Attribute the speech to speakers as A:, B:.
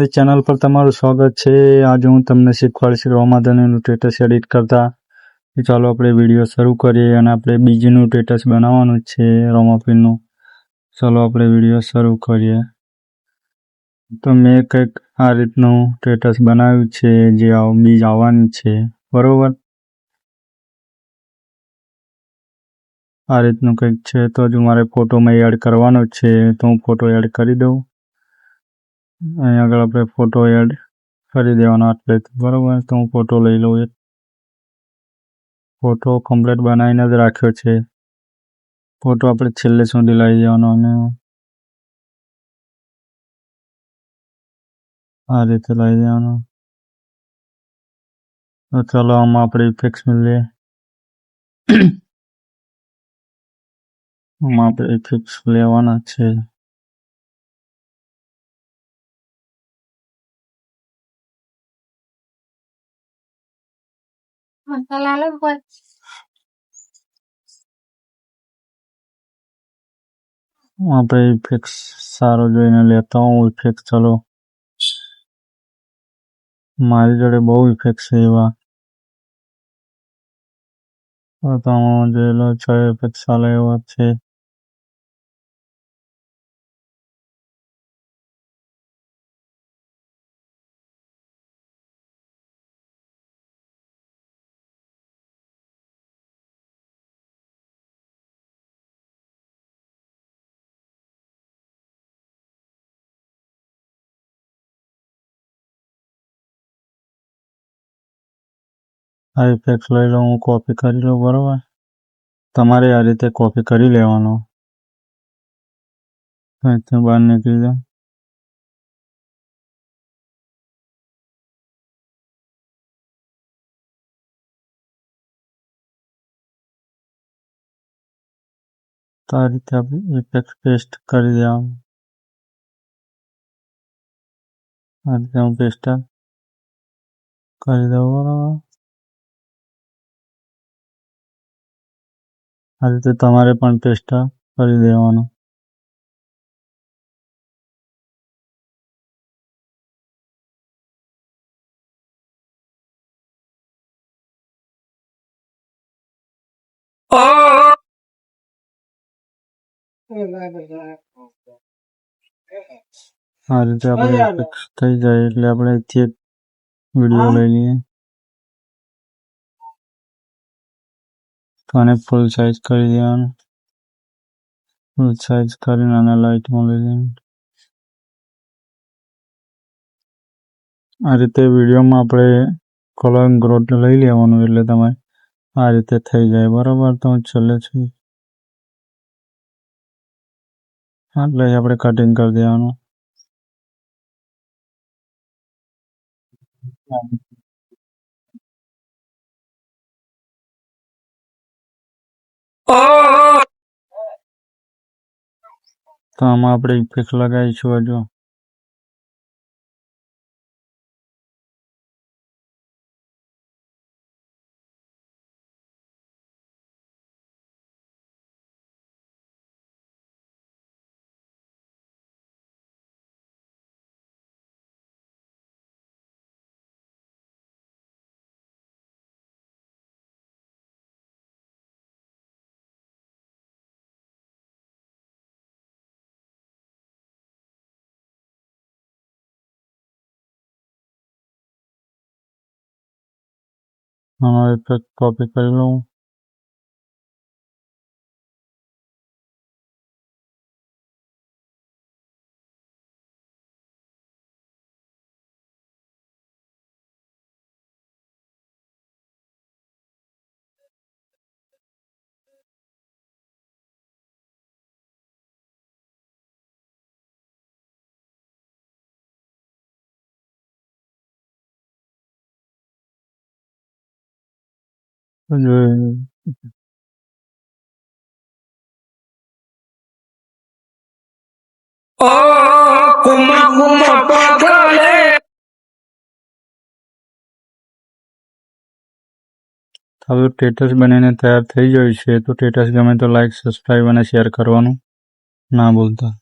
A: Channel પર તમારું સ્વાગત છે। આજે હું તમને શીખવાડીશ રોમાદાનનું સ્ટેટસ એડિટ કરતા। ચાલો આપણે વિડીયો શરૂ કરીએ અને આપણે બીજીનું સ્ટેટસ બનાવવાનું છે રોમાપીરનું। ચાલો આપણે વિડીયો શરૂ કરીએ। તો મેં કંઈક આ રીતનું સ્ટેટસ બનાવ્યું છે જે બીજ આવવાની છે, બરોબર। આ રીતનું કંઈક છે તો જો મારે ફોટોમાં એડ કરવાનો છે તો હું ફોટો એડ કરી દઉં। અહીં આગળ આપણે ફોટો એડ કરી દેવાનો એટલે બરોબર। તો હું ફોટો લઈ લઉં। એક ફોટો કમ્પ્લીટ બનાવીને જ રાખ્યો છે। ફોટો આપણે છેલ્લે સુધી લઈ જવાનો અને આ રીતે લઈ જવાનો। તો ચાલો આમાં આપણે ઇફેક્ટ્સ મળીએ। આમાં આપણે ઇફેક્ટ્સ લેવાના છે। આપણે ઇફેક્ટ્સ સારો જોઈને લેતા હું ઇફેક્ટ। ચાલો મારી જોડે બહુ ઇફેક્ટ છે એવા, તો આમાં જોયેલો 6 ઇફેક્ટ ચાલે એવા છે। આ ઇફેક્ટ લઈ લઉં, હું કોપી કરી લઉં, બરાબર। તમારે આ રીતે કોપી કરી લેવાનો। અહીંથી બહાર નીકળી જાઓ। તો આ રીતે આપણે ઇફેક્ટ પેસ્ટ કરી દેવાનું। આ રીતે હું પેસ્ટ કરી દઉં, બરાબર। આ રીતે તમારે પણ પેસ્ટ કરી દેવાનું। આ રીતે આપણે ઇફેક્ટ થઈ જાય એટલે આપણે અહીંથી એક વિડીયો લઈ લઈએ। તો આને ફૂલ સાઇઝ કરી દેવાનું। ફૂલ સાઇઝ કરીને આને લાઇટમાં લઈ લેવાનું। આ રીતે વિડીયોમાં આપણે કલર ગ્રોથ લઈ લેવાનું એટલે તમારે આ રીતે થઈ જાય, બરાબર। તો છેલ્લે છે એટલે આપણે કટિંગ કરી દેવાનું। તો આમાં આપણે ઇફેક્ટ લગાવીશું હજુ। આનો ઇફેક્ટ કોપી કરી લઉં। હવે સ્ટેટસ બનીને તૈયાર થઈ ગયું છે। તો સ્ટેટસ ગમે તો લાઈક, સબસ્ક્રાઈબ અને શેર કરવાનું ના ભૂલતા।